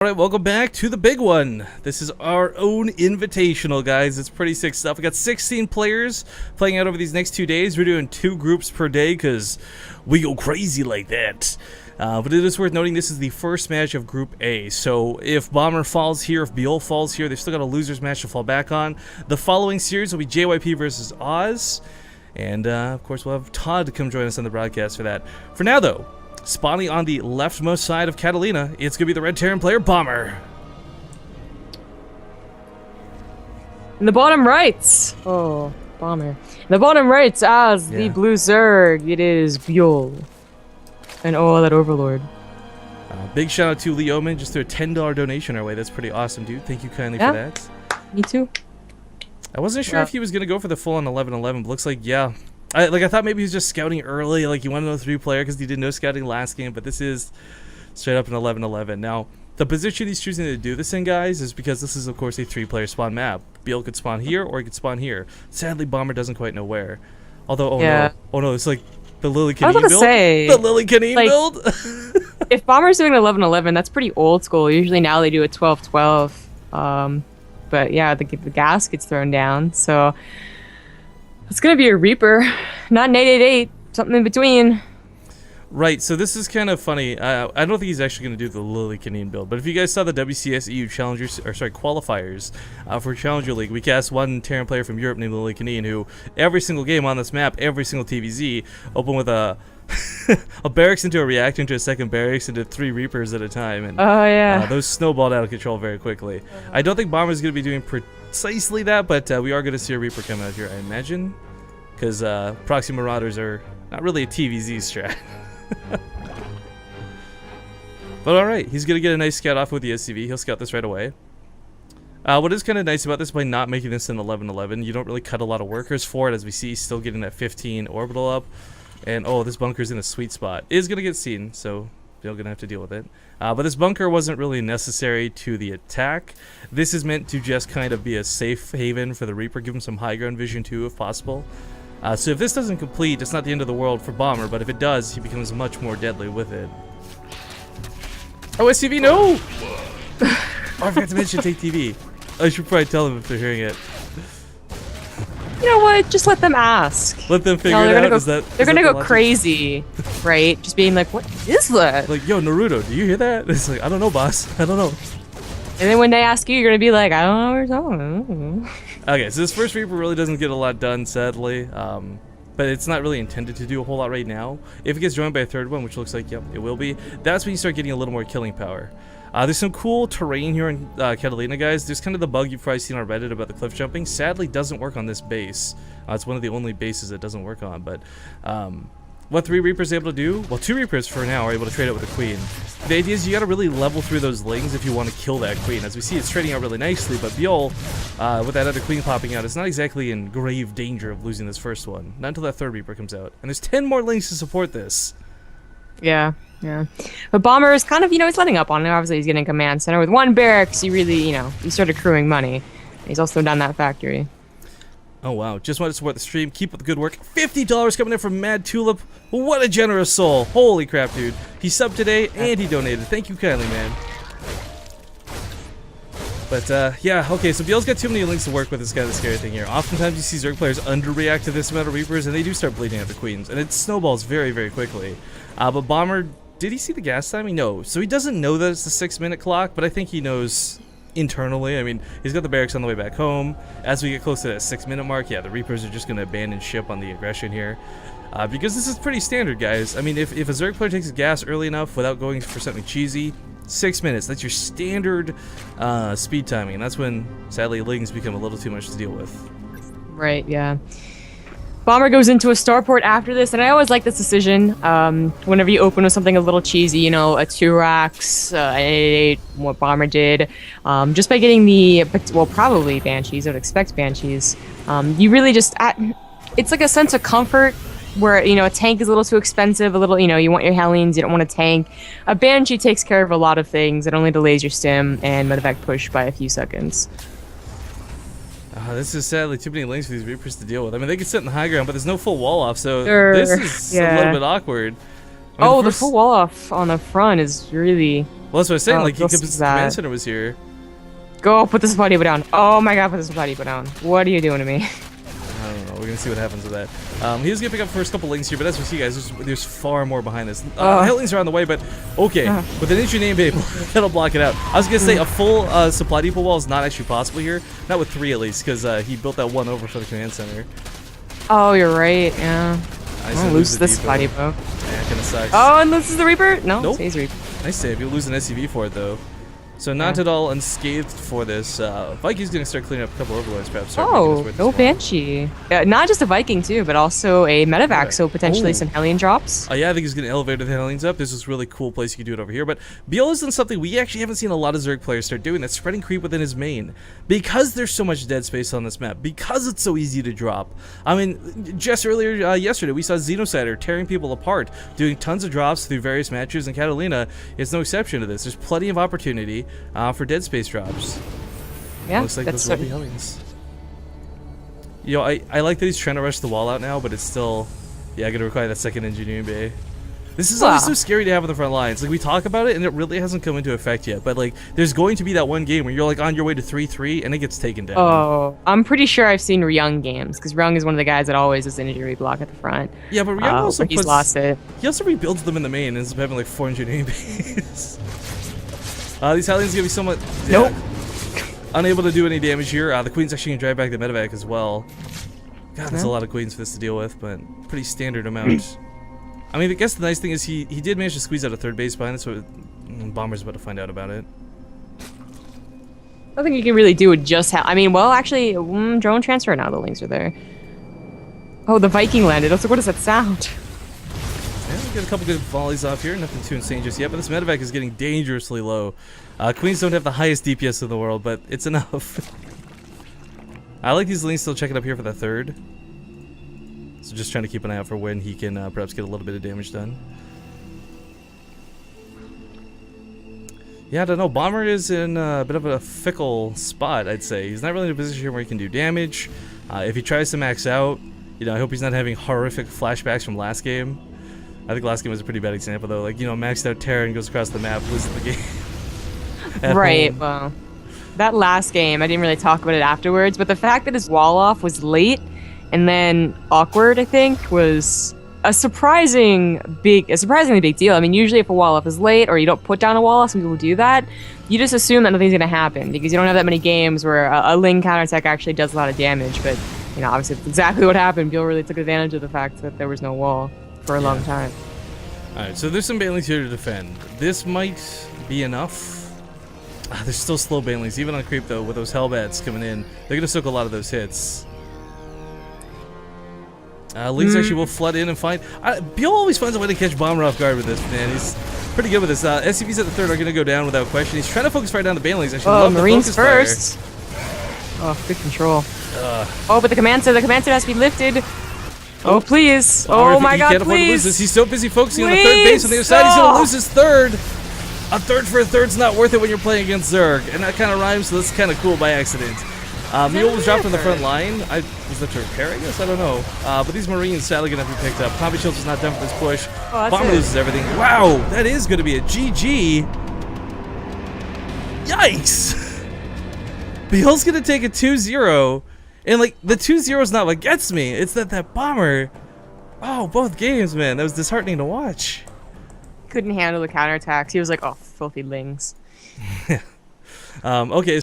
Alright, welcome back to the big one. This is our own invitational, guys. It's pretty sick stuff. We got 16 players playing out over these next 2 days. We're doing 2 groups per day because we go crazy like that. But it is worth noting this is the first match of Group A. So if Bomber falls here, if Byul falls here, they've still got a loser's match to fall back on. The following series will be JYP versus Oz. And of course, we'll have Todd to come join us on the broadcast for that. For now, though, spawning on the leftmost side of Catalina, it's going to be the Red Terran player, Bomber. In the bottom right, oh, Bomber. In the bottom right, as the blue Zerg, it is Byul. And oh, that Overlord. Big shout out to Lee Oman, just threw a $10 donation our way. That's pretty awesome, dude. Thank you kindly for that. Me too. I wasn't sure if he was going to go for the full-on 11-11, but looks like, yeah. I thought maybe he was just scouting early, like he wanted to know 3-player because he did no scouting last game, but this is straight up an 11-11. Now, the position he's choosing to do this in, guys, is because this is, of course, a 3-player spawn map. Byul could spawn here, or he could spawn here. Sadly, Bomber doesn't quite know where. Although, oh no, it's like the Lily Canine build. The Lily Canine build? If Bomber's doing an 11-11, that's pretty old school. Usually now they do a 12-12. But yeah, the gas gets thrown down, so it's gonna be a Reaper, not an 888, something in between. Right, so this is kind of funny. I don't think he's actually going to do the Lily Canine build, but if you guys saw the WCS EU Challengers, or sorry, qualifiers for Challenger League, we cast one Terran player from Europe named Lily Canine, who every single game on this map, every single TVZ, opened with a a barracks into a reactor into a second barracks into 3 Reapers at a time, and those snowballed out of control very quickly. I don't think Bomber's going to be doing precisely that, but we are going to see a Reaper come out here, I imagine, because Proxy Marauders are not really a TVZ strat. But alright, he's going to get a nice scout off with the SCV. He'll scout this right away. What is kind of nice about this by not making this an 11-11, you don't really cut a lot of workers for it, as we see he's still getting that 15 orbital up. And oh, this bunker's in a sweet spot. It is going to get seen, so they're going to have to deal with it. But this bunker wasn't really necessary to the attack. This is meant to just kind of be a safe haven for the Reaper, give him some high ground vision too, if possible. So if this doesn't complete, it's not the end of the world for Bomber, but if it does, he becomes much more deadly with it. Oh, SCV, no! Oh, I forgot to mention take TV. I should probably tell them if they're hearing it. You know what? Just let them ask. Let them figure it out. They're gonna go crazy, right? Just being like, what is that? Like, yo, Naruto, do you hear that? It's like, I don't know, boss. I don't know. And then when they ask you, you're gonna be like, I don't know what you're talking about. Okay, so this first Reaper really doesn't get a lot done, sadly. But it's not really intended to do a whole lot right now. If it gets joined by a third one, which looks like, yep, it will be, that's when you start getting a little more killing power. There's some cool terrain here in Catalina, guys. There's kind of the bug you've probably seen on Reddit about the cliff jumping. Sadly, doesn't work on this base. It's one of the only bases it doesn't work on. But what 3 Reapers are able to do? Well, 2 Reapers for now are able to trade out with a Queen. The idea is you got to really level through those lings if you want to kill that Queen. As we see, it's trading out really nicely, but Byul, with that other Queen popping out, is not exactly in grave danger of losing this first one. Not until that 3rd Reaper comes out. And there's 10 more lings to support this. Yeah. But Bomber is kind of, he's letting up on it. Obviously, he's getting command center. With 1 barracks, he really, he started accruing money. He's also done that factory. Oh, wow. Just wanted to support the stream. Keep up the good work. $50 coming in from Mad Tulip. What a generous soul. Holy crap, dude. He subbed today and he donated. Thank you kindly, man. But, yeah, okay, so Byul's got too many links to work with. Is kind of the scary thing here. Oftentimes you see Zerg players underreact to this amount of Reapers, and they do start bleeding out the Queens, and it snowballs very, very quickly. But Bomber, did he see the gas timing? No. So he doesn't know that it's the 6-minute clock, but I think he knows internally. I mean, he's got the barracks on the way back home. As we get close to that 6-minute mark, yeah, the Reapers are just going to abandon ship on the aggression here. Because this is pretty standard, guys. I mean, if a Zerg player takes a gas early enough without going for something cheesy, 6 minutes. That's your standard speed timing. And that's when, sadly, lings become a little too much to deal with. Right, yeah. Bomber goes into a starport after this, and I always like this decision. Whenever you open with something a little cheesy, a 2 racks, an 888, what Bomber did, just by getting probably Banshees. I would expect Banshees. You really just, it's like a sense of comfort where, a tank is a little too expensive, a little, you want your Hellions, you don't want a tank. A Banshee takes care of a lot of things. It only delays your stim and medevac push by a few seconds. This is sadly too many links for these Reapers to deal with. I mean, they can sit in the high ground, but there's no full wall off, so this is a little bit awkward. I mean, the full wall off on the front is really... Well, that's what I was saying. Oh, Like, this his is command that. center was here. Go put the supply depot down. Oh my god, put the supply depot down. What are you doing to me? I don't know. We're gonna see what happens with that. He was gonna pick up first couple links here, but as we see, guys, there's far more behind this. Hitlings are on the way, but okay, with an inch name babe, that'll block it out. I was gonna say a full supply depot wall is not actually possible here, not with 3 at least, because he built that one over for the command center. Oh, you're right. Yeah. I lose this supply depot. Yeah, kind of sucks. Oh, and this is the Reaper? No, Nope. it's Reaper. Nice save. You'll lose an SCV for it though. So not at all unscathed for this. Viking's gonna start cleaning up a couple overlords, perhaps. Oh, no Banshee. Not just a Viking too, but also a medevac, so potentially some Hellion drops. Yeah, I think he's gonna elevate the Hellions up. This is a really cool place you can do it over here. But Byul has done something we actually haven't seen a lot of Zerg players start doing. That's spreading creep within his main. Because there's so much dead space on this map, because it's so easy to drop. I mean, just earlier yesterday, we saw Xenocider tearing people apart, doing tons of drops through various matches, and Catalina is no exception to this. There's plenty of opportunity for dead space drops. Yeah, looks like those will be Hellions. Yo, I like that he's trying to rush the wall out now, but it's still, yeah, gonna require that second engineering bay. This is always so scary to have on the front lines. Like, we talk about it, and it really hasn't come into effect yet. But, like, there's going to be that one game where you're, like, on your way to 3-3, and it gets taken down. Oh, I'm pretty sure I've seen Ryung games, because Ryung is one of the guys that always does injury block at the front. Yeah, but Ryung also he's lost it. He also rebuilds them in the main and ends up having, like, 4 engineering bays. These Hellions are gonna be somewhat unable to do any damage here. The Queen's actually gonna drive back the medevac as well. God, there's a lot of Queens for this to deal with, but pretty standard amount. I mean, I guess the nice thing is he did manage to squeeze out a 3rd base behind it, so Bomber's about to find out about it. Nothing you can really do with just I mean, well, actually, drone transfer now. The links are there. Oh, the Viking landed. Also, what does that sound? Yeah, we get a couple good volleys off here. Nothing too insane just yet, but this medevac is getting dangerously low. Queens don't have the highest DPS in the world, but it's enough. I like these links still checking up here for the 3rd. So just trying to keep an eye out for when he can perhaps get a little bit of damage done. Yeah, I don't know. Bomber is in a bit of a fickle spot, I'd say. He's not really in a position where he can do damage. If he tries to max out, you know, I hope he's not having horrific flashbacks from last game. I think last game was a pretty bad example, though. Like, you know, maxed out Terran goes across the map, loses the game. Right, well, that last game, I didn't really talk about it afterwards, but the fact that his wall-off was late and then awkward, I think, was a surprisingly big deal. I mean, usually if a wall-off is late or you don't put down a wall-off, some people do that, you just assume that nothing's going to happen because you don't have that many games where a Ling counterattack actually does a lot of damage, but, you know, obviously that's exactly what happened. Byul really took advantage of the fact that there was no wall for a long time. Alright, so there's some banelings here to defend. This might be enough. There's still slow banelings, even on creep though, with those Hellbats coming in. They're gonna soak a lot of those hits. Lings actually will flood in and find. Byul always finds a way to catch Bomber off guard with this, man. He's pretty good with this. SCVs at the 3rd are gonna go down without question. He's trying to focus fire down the banelings. Oh, Marines first. Oh, good control. Oh, but the command center has to be lifted. Oh, please. Oh, my God, please. He's so busy focusing on the 3rd base on the other side. He's going to lose his 3rd. A 3rd for a 3rd's not worth it when you're playing against Zerg. And that kind of rhymes, so that's kind of cool by accident. Mule was dropped on the front line. Was that to repair, I guess? I don't know. But these Marines sadly going to be picked up. Combi Shields is not done for this push. Bomber loses everything. Wow, that is going to be a GG. Yikes. Byul's going to take a 2-0. And, like, the 2-0 is not what gets me. It's that Bomber. Oh, both games, man. That was disheartening to watch. Couldn't handle the counterattacks. He was like, oh, filthy Lings. Okay.